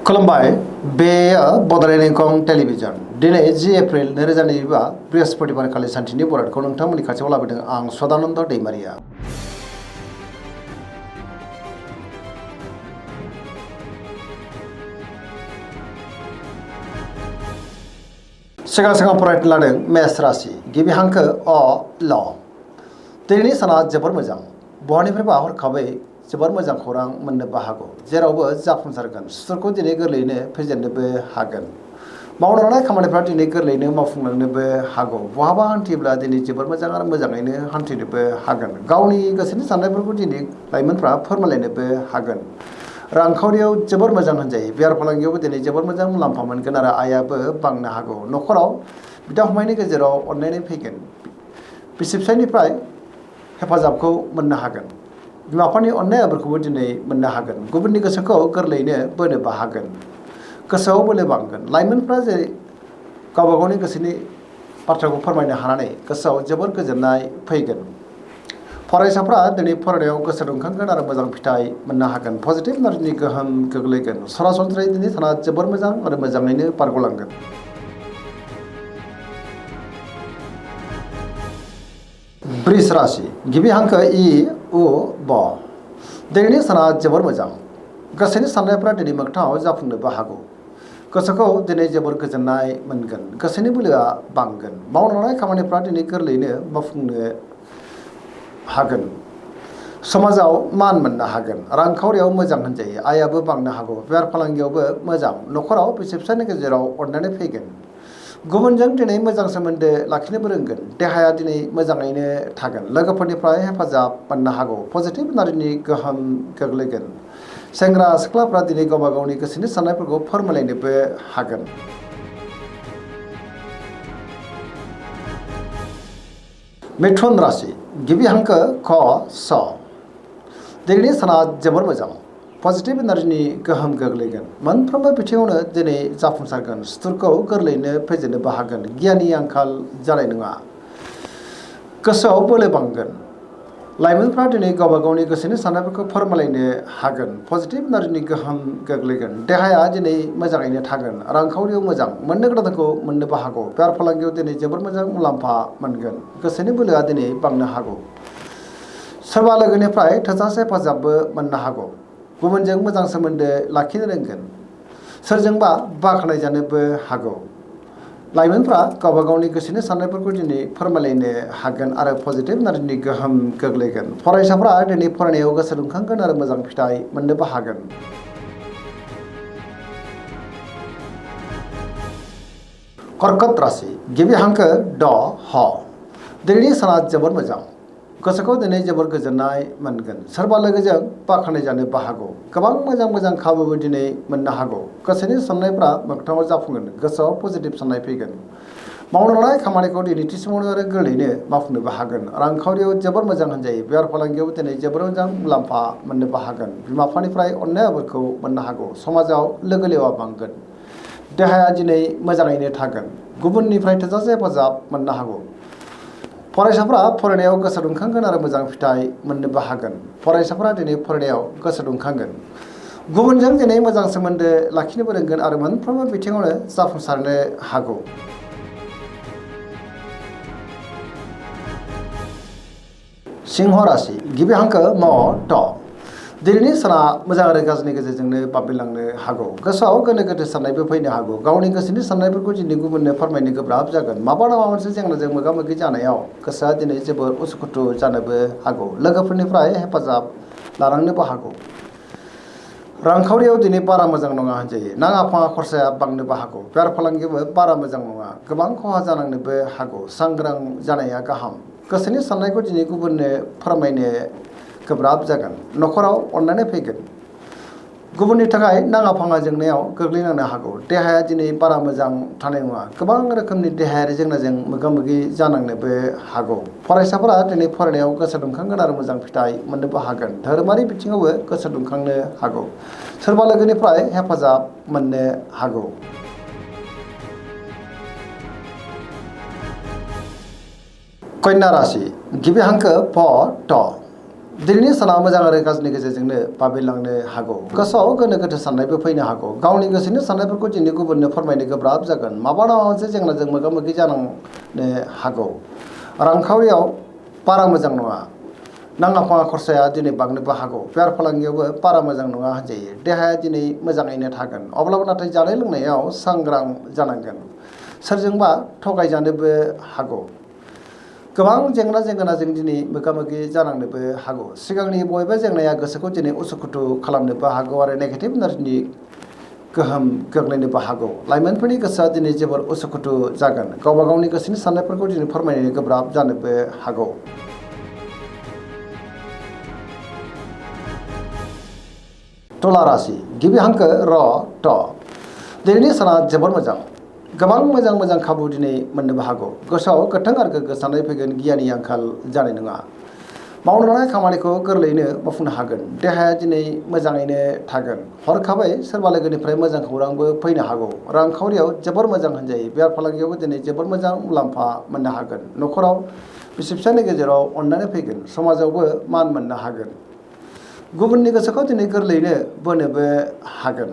खुलुमबाय बे बड'लेण्ड इंखं टेलिभिजन दिनै 10 एप्रिल 2022 बृहस्पतिबार खालि सानथिनि बरादखौ नोंथांमोननि खाथियाव लाबोदों आं सदानन्द दैमारिया। सिगां फरायनो लादों मेष राशि गिबि हांखो अ ल। दिनैनि साना जोबोर मोजां, बहानिफ्रायबा हरखाबै जोबोर मोजां खौरां मोननोबो हागौ, जेरावबो जाफुंसारगोन। सुथुरखौ दिनै गोरलैयैनो फेजेननोबो हागोन। मावनो लानाय खामानिफ्रा दिनै गोरलैयैनो मावफुंलांनोबो हागौ। बहाबा हान्थियोब्ला दिनै जोबोर मोजां आरो मोजाङैनो हान्थिनोबो हागोन। गावनि गोसोनि साननायफोरखौ दिनै लाइमोनफ्रा फोरमायलायनोबो हागोन। रांखावरियाव जोबोर मोजां होनजायो। बेफार फालांगियावबो दिनै जोबोर मोजां मुलाम्फा मोनगोन आरो आयाबो बांनो हागौ। न'खराव बिदा फंबायनि गेजेराव अनलायनाय फैगोन। बिसि फिसायनिफ्राय हेफाजाबखौ मोननो हागोन। बिमा बिफानि अननाय आबोरखौबो दिनै मोननो हागोन। गुबुननि गोसोखौ गोरलैयैनो बोनोबो हागोन। गोसोआव बोलो बांगोन। लाइमोनफ्रा जेरै गावबा गावनि गोसोनि बाथ्राखौ फोरमायनो हानानै गोसोआव जोबोर गोजोननाय फैगोन। फरायसाफ्रा दिनै फरायनायाव गोसो दुंखांगोन आरो मोजां फिथाइ मोननो हागोन। पजिटिभ एनार्जिनि गोहोम गोग्लैगोन। सरासनस्रायै दिनै साना जोबोर मोजां आरो मोजाङैनो बारग'लांगोन। वृष राशि गिबि हांखो इ उ ब। दिनैनि साना जोबोर मोजां। गोसोनि साननायफ्रा दिनै मोगथाङाव जाफुंनोबो हागौ। गोसोखौ दिनै जोबोर गोजोननाय मोनगोन। गोसोनि बोलोआ बांगोन। मावनो लानाय खामानिफ्रा दिनै गोरलैयैनो मावफुंनो हागोन। समाजाव मान मोननो हागोन। रांखावरियाव मोजां होनजायो। आयाबो बांनो हागौ। बेफार फालांगियावबो मोजां। न'खराव बिसि फिसायनि गेजेराव अनलायनाय फैगोन। गुबुनजों दिनै मोजां सोमोन्दो लाखिनोबो रोंगोन। देहाया दिनै मोजाङैनो थागोन। लोगोफोरनिफ्राय हेफाजाब मोननो हागौ। पजिटिभ एनार्जिनि गोहोम गोग्लैगोन। सेंग्रा सिख्लाफ्रा दिनै गावबा गावनि गोसोनि साननायफोरखौ फोरमायलायनोबो हागोन। मिथुन राशि गिबि हांखो ख स। दिनैनि साना जोबोर मोजां। पजिटिभ एनार्जिनि गोहोम गोग्लैगोन। मोनफ्रोमबो बिथिङावनो दिनै जाफुंसारगोन। सुथुरखौ गोरलैयैनो फेजेननोबो हागोन। गियाननि आंखाल जानाय नङा। गोसोआव बोलो बांगोन। लाइमोनफ्रा दिनै गावबा गावनि गोसोनि साननायफोरखौ फोरमायलायनो हागोन। पजिटिभ एनार्जिनि गोहोम गोग्लैगोन। देहाया दिनै मोजाङैनो थागोन। रांखावरियाव मोजां। मोननो गोनांखौ मोननोबो हागौ। बेफार फालांगियाव दिनै जोबोर मोजां मुलाम्फा मोनगोन। गोसोनि बोलोआ दिनै बांनो हागौ। सोरबा लोगोनिफ्राय थोजासे हेफाजाबबो मोननो हागौ। गुबुनजों मोजां सोमोन्दो लाखिनो रोंगोन। सोरजोंबा बाख्नायजानोबो हागौ। लाइमोनफ्रा गावबा गावनि गोसोनि साननायफोरखौ दिनै फोरमायलायनो हागोन आरो पजिटिभ एनार्जिनि गोहोम गोग्लैगोन। फरायसाफ्रा दिनै फरायनायाव गोसो दुंखांगोन आरो मोजां फिथाइ मोननोबो हागोन। कर्कट राशि गिबि हांखो ड ह। दिनैनि साना जोबोर मोजां। गोसोखौ दिनै जोबोर गोजोननाय मोनगोन। सोरबा लोगोजों बाख्नायजानोबो हागौ। गोबां मोजां खाबुबो दिनै मोननो हागौ। गोसोनि साननायफ्रा मोगथाङाव जाफुंगोन। गोसोआव पजिटिभ साननाय फैगोन। मावनो लानाय खामानिखौ दिनै थि समावनो आरो गोरलैयैनो मावफुंनोबो हागोन। रांखावरियाव जोबोर मोजां होनजायो। बेफार फालांगियाव दिनै जोबोर मोजां मुलाम्फा मोननोबो हागोन। बिमा बिफानिफ्राय अननाय आबोरखौ मोननो हागौ। समाजाव लोगो लेवा बांगोन। देहाया दिनै मोजाङैनो थागोन। गुबुननिफ्राय थोजासे हेफाजाब मोननो हागौ। फरायसाफ्रा फरायनायाव गोसो दुंखांगोन आरो मोजां फिथाइ मोननोबो हागोन। फरायसाफ्रा दिनै फरायनायाव गोसो दुंखांगोन। गुबुनजों दिनै मोजां सोमोन्दो लाखिनोबो रोंगोन आरो मोनफ्रोमबो बिथिङावनो जाफुंसारनो हागौ। सिंह राशि गिबि हांखो म ट। दिनैनि साना मोजां आरो गाज्रिनि गेजेरजोंनो बाबेनलांनो हागौ। गोसोआव गोनो गोथो साननायबो फैनो हागौ। गावनि गोसोनि साननायफोरखौ दिनै गुबुननो फोरमायनो गोब्राब जागोन। माबा नङा मोनसे जेंनाजों मोगा मोगि जानायाव गोसोआ दिनै जोबोर उसुखुथु जानोबो हागौ। लोगोफोरनिफ्राय हेफाजाब लानांनोबो हागौ। रांखावरियाव दिनै बारा मोजां नङा होनजायो। नाङा फाङा खरसाया बांनोबो हागौ। बेफार फालांगियावबो बारा मोजां नङा। गोबां खहा जानांनोबो हागौ। सांग्रां जानाया गाहाम। गोसोनि साननायखौ दिनै गुबुननो फोरमायनो गोब्राब जागोन। न'खराव अनलायनाय फैगोन। गुबुननि थाखाय नाङा फाङा जेंनायाव गोग्लैनांनो हागौ। देहाया दिनै बारा मोजां थानाय नङा। गोबां रोखोमनि देहायारि जेंनाजों मोगा मोगि जानांनोबो हागौ। फरायसाफोरा दिनै फरायनायाव गोसो दुंखांगोन आरो मोजां फिथाइ मोननोबो हागोन। धोरोमारि बिथिङावबो गोसो दुंखांनो हागौ। सोरबा लोगोनिफ्राय हेफाजाब मोननो हागौ। कन्या राशि गिबि हांखो फ ट। दिनैनि साना मोजां आरो गाज्रिनि गेजेरजोंनो बाबेनलांनो हागौ। गोसोआव गोनो गोथो साननायबो फैनो हागौ। गावनि गोसोनि साननायफोरखौ दिनै गुबुननो फोरमायनो गोब्राब जागोन। माबा नङा मोनसे जेंनाजों मोगा मोगि जानांनो हागौ। रांखावरियाव बारा मोजां नङा। नाङा फाङा खरसाया दिनै बांनोबो हागौ। बेफार फालांगियावबो बारा मोजां नङा होनजायो। देहाया दिनै मोजाङैनो थागोन। अब्लाबो नाथाय जानाय लोंनायाव सांग्रां जानांगोन। सोरजोंबा थगायजानोबो हागौ। गोबां जेंना जेंगोनाजों दिनै मोगा मोगि जानांनोबो हागौ। सिगांनि बबेबा जेंनाया गोसोखौ दिनै उसुखुथु खालामनोबो हागौ आरो नेगेटिभ एनार्जिनि गोहोम गोग्लैनोबो हागौ। लाइमोनफोरनि गोसोआ दिनै जोबोर उसुखुथु जागोन। गावबा गावनि गोसोनि साननायफोरखौ दिनै फोरमायनो गोब्राब जानोबो हागौ। तुला राशि गिबि हांखो र ट। दिनैनि साना जोबोर मोजां। गोबां मोजां मोजां खाबु दिनै मोननोबो हागौ। गोसोआव गोथों आरो गोग्गो साननाय फैगोन। गियाननि आंखाल जानाय नङा। मावनो लानाय खामानिखौ गोरलैयैनो मावफुंनो हागोन। देहाया दिनै मोजाङैनो थागोन। हरखाबै सोरबा लोगोनिफ्राय मोजां खौरांबो फैनो हागौ। रांखावरियाव जोबोर मोजां होनजायो। बेफार फालांगियावबो दिनै जोबोर मोजां मुलाम्फा मोननो हागोन। न'खराव बिसि फिसायनि गेजेराव अननानै फैगोन। समाजावबो मान मोननो हागोन। गुबुननि गोसोखौ दिनै गोरलैयैनो बोनोबो हागोन।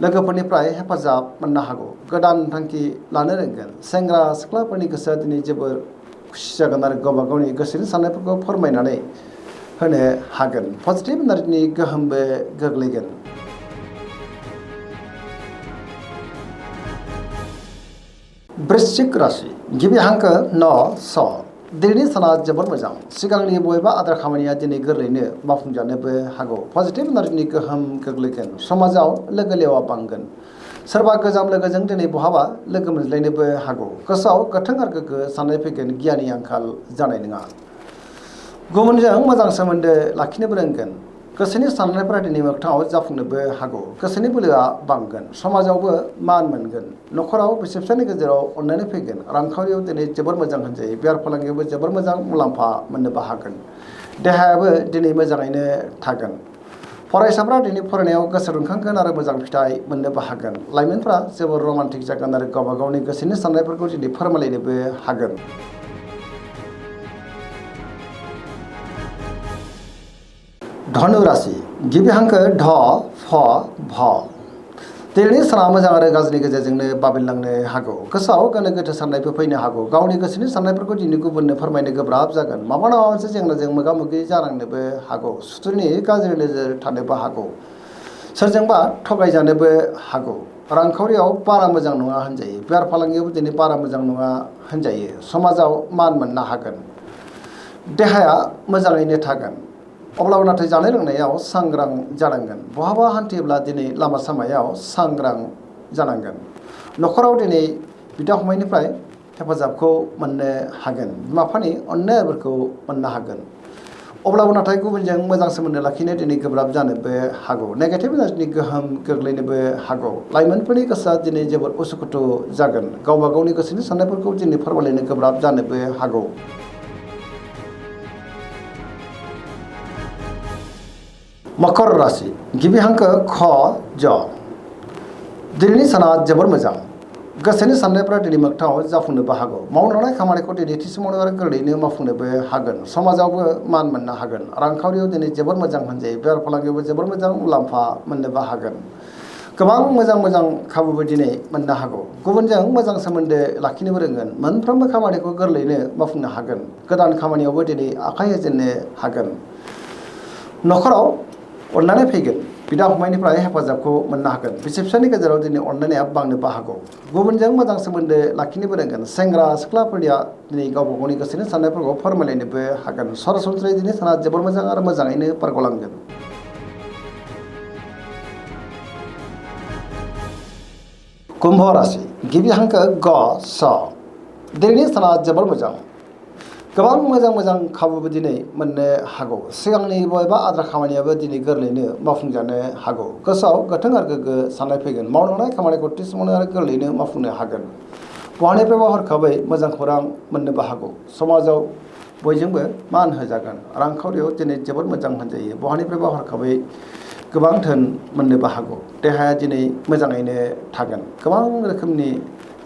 लोगोफोरनिफ्राय हेफाजाब मोननो हागौ। गोदान थांखि लानो रोंगोन। सेंग्रा सिख्लाफोरनि गोसोआ दिनै जोबोर खुसि जागोन आरो गावबा गावनि गोसोनि साननायफोरखौ फोरमायनानै होनो हागोन। पजिटिभ एनार्जिनि गोहोमबो गोग्लैगोन। वृश्चिक राशि गिबि हांखो न स। दिनैनि साना जोबोर मोजां। सिगांनि बबेबा आद्रा खामानिया दिनै गोरलैयैनो मावफुंजानोबो हागौ। पजिटिभ एनार्जिनि गोहोम गोग्लैगोन। समाजाव लोगो लेवा बांगोन। सोरबा गोजाम लोगोजों दिनै बहाबा लोगो मोनज्लायनोबो हागौ। गोसोआव गोथों आरो गोग्गो साननाय फैगोन। गियाननि आंखाल जानाय नङा। गुबुनजों मोजां सोमोन्दो लाखिनोबो रोंगोन। गोसोनि साननायफोरा दिनै मोगथाङाव जाफुंनोबो हागौ। गोसोनि बोलोआ बांगोन। समाजावबो मान मोनगोन। न'खराव बिसि फिसायनि गेजेराव अननानै फैगोन। रांखावरियाव दिनै जोबोर मोजां होनजायो। बेफार फालांगियावबो जोबोर मोजां मुलाम्फा मोननोबो हागोन। देहायाबो दिनै मोजाङैनो थागोन। फरायसाफ्रा दिनै फरायनायाव गोसो दुंखांगोन आरो मोजां फिथाइ मोननोबो हागोन। लाइमोनफ्रा जोबोर रमान्टिक जागोन आरो गावबा गावनि गोसोनि साननायफोरखौ दिनै फोरमायलायनोबो हागोन। धनु राशि गिबि हांखो ध फ भ। दिनैनि साना मोजां आरो गाज्रिनि गेजेरजोंनो बाबेनलांनो हागौ। गोसोआव गोनो गोथो साननायबो फैनो हागौ। गावनि गोसोनि साननायफोरखौ दिनै गुबुननो फोरमायनो गोब्राब जागोन। माबा नङा मोनसे जेंनाजों मोगा मोगि जानांनोबो हागौ। सुथुरनि गाज्रि नोजोर थानोबो हागौ। सोरजोंबा थगायजानोबो हागौ। रांखावरियाव बारा मोजां नङा होनजायो। बेफार फालांगियावबो दिनै बारा मोजां नङा होनजायो। समाजाव मान मोननो हागोन। देहाया मोजाङैनो थागोन। अब्लाबो नाथाय जानाय लोंनायाव सांग्रां जानांगोन। बहाबा हान्थियोब्ला दिनै लामा सामायाव सांग्रां जानांगोन। न'खराव दिनै बिदा फंबायनिफ्राय हेफाजाबखौ मोननो हागोन। बिमा बिफानि अननायफोरखौ मोननो हागोन। अब्लाबो नाथाय गुबुनजों मोजां सोमोन्दो लाखिनो दिनै गोब्राब जानोबो हागौ। नेगेटिभ एनार्जिनि गोहोम गोग्लैनोबो हागौ। लाइमोनफोरनि गोसोआ दिनै जोबोर उसुखुथु जागोन। गावबा गावनि गोसोनि साननायफोरखौ दिनै फोरमायलायनो गोब्राब जानोबो हागौ। मकर राशि गिबि हांखो ख ज। दिनैनि साना जोबोर मोजां। गोसोनि साननायफ्रा दिनै मोगथाङाव जाफुंनोबो हागौ। मावनो लानाय खामानिखौ दिनै थि समावनो आरो गोरलैयैनो मावफुंनोबो हागोन। समाजावबो मान मोननो हागोन। रांखावरियाव दिनै जोबोर मोजां होनजायो। बेफार फालांगियावबो जोबोर मोजां मुलाम्फा मोननोबो हागोन। गोबां मोजां मोजां खाबुबो दिनै मोननो हागौ। गुबुनजों मोजां सोमोन्दो लाखिनोबो रोंगोन। मोनफ्रोमबो खामानिखौ गोरलैयैनो मावफुंनो हागोन। गोदान खामानियावबो दिनै आखाइ होजेननो हागोन। न'खराव अननानै फैगोन। बिदा फंबायनिफ्राय हेफाजाबखौ मोननो हागोन। बिसि फिसायनि गेजेराव दिनै अनलायनाया बांनोबो हागौ। गुबुनजों मोजां सोमोन्दो लाखिनोबो रोंगोन। सेंग्रा सिख्लाफोरनिया दिनै गावबा गावनि गोसोनि साननायफोरखौ फोरमायलायनोबो हागोन। सरासनस्रायै दिनै साना जोबोर मोजां आरो मोजाङैनो बारग'लांगोन। कुम्भ राशि गिबि हांखो ग स। दिनैनि साना जोबोर मोजां। गोबां मोजां मोजां खाबुबो दिनै मोननो हागौ। सिगांनि बबेबा आद्रा खामानियाबो दिनै गोरलैयैनो मावफुंजानो हागौ। गोसोआव गोथों आरो गोग्गो साननाय फैगोन। मावनो लानाय खामानिखौ थि समावनो आरो गोरलैयैनो मावफुंनो हागोन। बहानिफ्रायबा हरखाबै मोजां खौरां मोननोबो हागौ। समाजाव बयजोंबो मान होजागोन। रांखावरियाव दिनै जोबोद मोजां होनजायो। बहानिफ्रायबा हरखाबै गोबां धोन मोननोबो हागौ। देहाया दिनै मोजाङैनो थागोन। गोबां रोखोमनि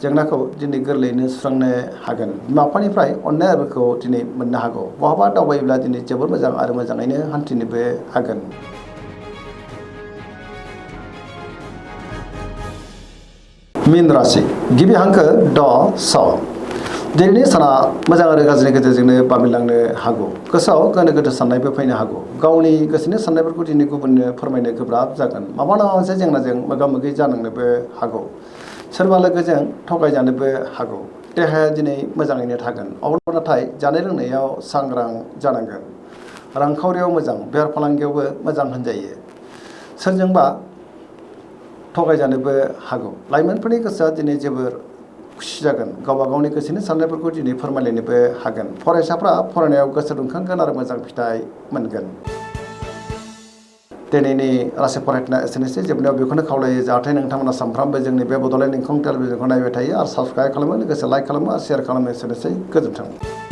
जेंनाखौ दिनै गोरलैयैनो सुस्रांनो हागोन। बिमा बिफानिफ्राय अननाय आदरखौ दिनै मोननो हागौ। बहाबा दावबायोब्ला दिनै जोबोर मोजां आरो मोजाङैनो हान्थिनोबो हागोन। मीन राशि गिबि हांखो ड स दिनैनि साना मोजां आरो गाज्रिनि गेजेरजोंनो बाबेनलांनो हागौ। गोसोआव गोनो गोथो साननायबो फैनो हागौ। गावनि गोसोनि साननायफोरखौ दिनै गुबुननो फोरमायनो गोब्राब जागोन। माबा नङा मोनसे जेंनाजों मोगा मोगि जानांनोबो हागौ। सोरबा लोगोजों थगायजानोबो हागौ। देहाया दिनै मोजाङैनो थागोन। अब्लाबो नाथाय जानाय लोंनायाव सांग्रां जानांगोन। रांखावरियाव मोजां, बेफार फालांगियावबो मोजां होनजायो। सोरजोंबा थगायजानोबो हागौ। लाइमोनफोरनि गोसोआ दिनै जोबोर खुसि जागोन। गावबा गावनि गोसोनि साननायफोरखौ दिनै फोरमायलायनोबो हागोन। फरायसाफ्रा फरायनायाव गोसो दुंखांगोन आरो मोजां फिथाइ मोनगोन। दिनैनि राशि फरायनाया एसेनोसै। जोबनायाव बेखौनो खावलायो जाहाथे नोंथांमोना सानफ्रामबो जोंनि बे बड'लेण्ड इंखं टेलिभिजनखौ नायबाय थायो आरो साबस्क्राइब खालामो, लोगोसे लाइक खालामो आरो शेयार खालामो। एसेनोसै, गोजोन्थों।